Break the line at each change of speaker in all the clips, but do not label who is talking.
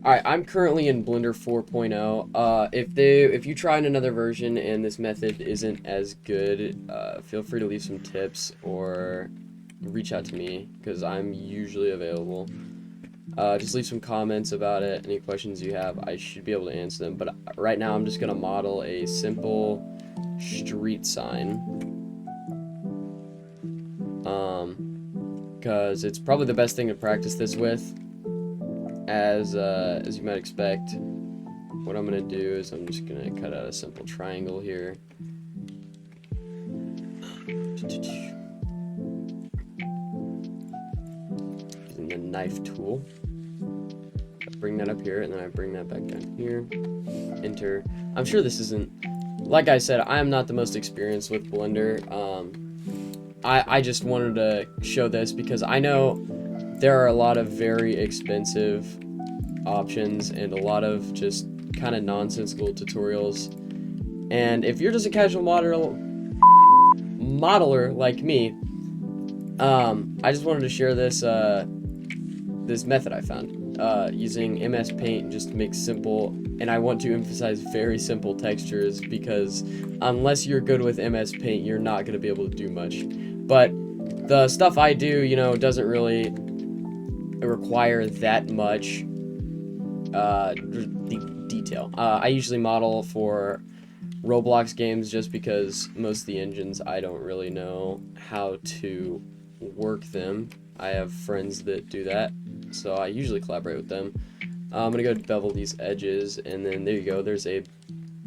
Alright, I'm currently in Blender 4.0. If you try another version and this method isn't as good, feel free to leave some tips or reach out to me, because I'm usually available. Just leave some comments about it, any questions you have, I should be able to answer them. But right now I'm just going to model a simple street sign. Because it's probably the best thing to practice this with. As you might expect, what I'm gonna do is I'm just gonna cut out a simple triangle here. Using the knife tool. I bring that up here, and then I bring that back down here. Enter. I'm sure this isn't, like I said, I am not the most experienced with Blender. I just wanted to show this because I know there are a lot of very expensive options and a lot of just kind of nonsensical tutorials. And if you're just a casual modeler like me, I just wanted to share this this method I found using MS Paint just to make simple, and I want to emphasize very simple textures, because unless you're good with MS Paint, you're not going to be able to do much. But the stuff I do, you know, doesn't really require that much detail. I usually model for Roblox games just because most of the engines I don't really know how to work them. I have friends that do that, so I usually collaborate with them. I'm gonna go bevel these edges, and then there you go, there's a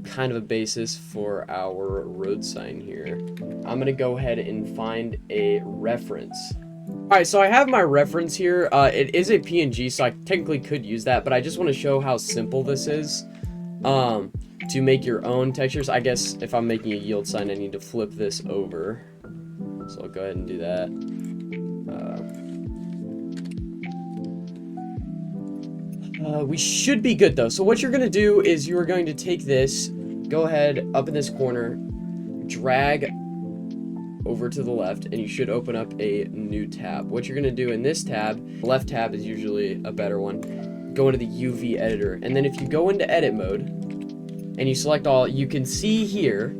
kind of a basis for our road sign here. I'm gonna go ahead and find a reference. Alright, so I have my reference here. It is a PNG, so I technically could use that, but I just want to show how simple this is to make your own textures. I guess if I'm making a yield sign, I need to flip this over. So I'll go ahead and do that. We should be good, though. So what you're going to do is you are going to take this, go ahead up in this corner, drag over to the left, and you should open up a new tab. What you're going to do in this tab, left tab is usually a better one, go into the UV editor, and then if you go into edit mode and you select all, you can see here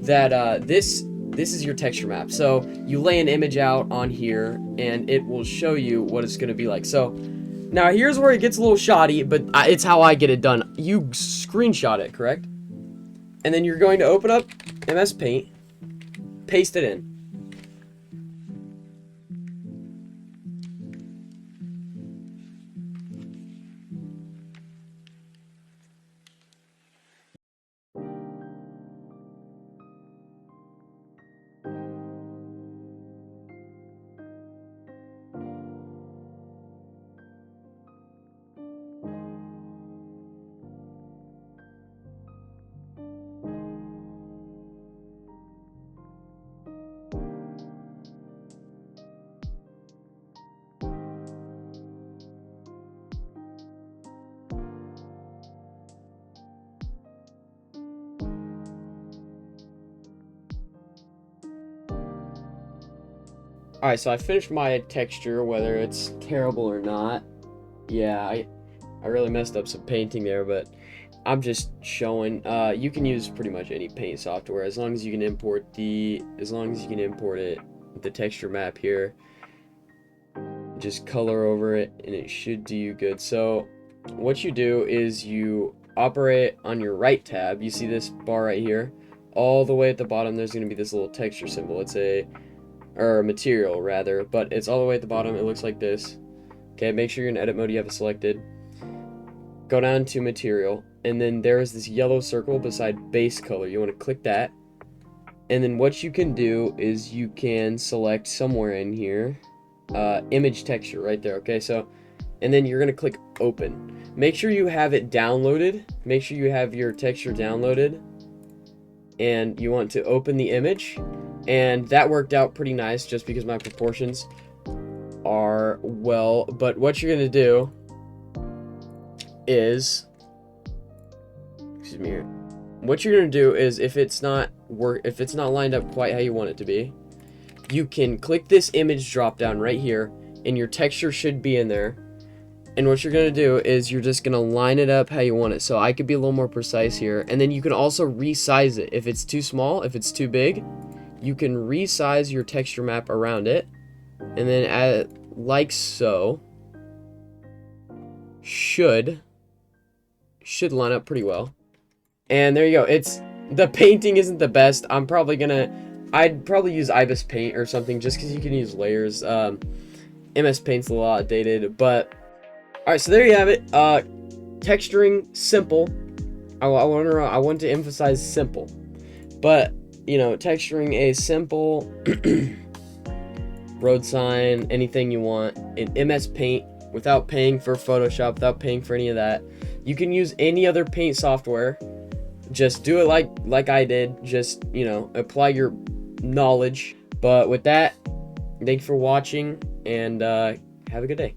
that this is your texture map. So you lay an image out on here and it will show you what it's going to be like. So now here's where it gets a little shoddy, but it's how I get it done. You screenshot it, correct? And then you're going to open up MS Paint, paste it in. Alright, so I finished my texture, whether it's terrible or not. Yeah, I really messed up some painting there, but I'm just showing. You can use pretty much any paint software as long as you can import it, the texture map here. Just color over it, and it should do you good. So what you do is you operate on your right tab. You see this bar right here? All the way at the bottom, there's going to be this little texture symbol. It's or material rather, but it's all the way at the bottom. It looks like this. Okay, make sure you're in edit mode, you have it selected. Go down to material, and then there is this yellow circle beside base color. You want to click that, and then what you can do is you can select somewhere in here image texture right there. Okay, so, and then you're gonna click open. Make sure you have it downloaded. Make sure you have your texture downloaded, and you want to open the image. And that worked out pretty nice just because my proportions are well. But what you're gonna do is, excuse me here. What you're gonna do is, if it's not lined up quite how you want it to be, you can click this image drop down right here, and your texture should be in there. And what you're gonna do is you're just gonna line it up how you want it. So I could be a little more precise here. And then you can also resize it. If it's too small, if it's too big, you can resize your texture map around it. And then add like so. Should line up pretty well. And there you go. The painting isn't the best. I'd probably use Ibis Paint or something just because you can use layers. MS Paint's a little outdated, but alright, so there you have it. Texturing, simple. I want to emphasize simple. But, you know, texturing a simple road sign, anything you want in MS Paint without paying for Photoshop, without paying for any of that. You can use any other paint software. Just do it like I did. Just, you know, apply your knowledge. But with that, thank you for watching, and have a good day.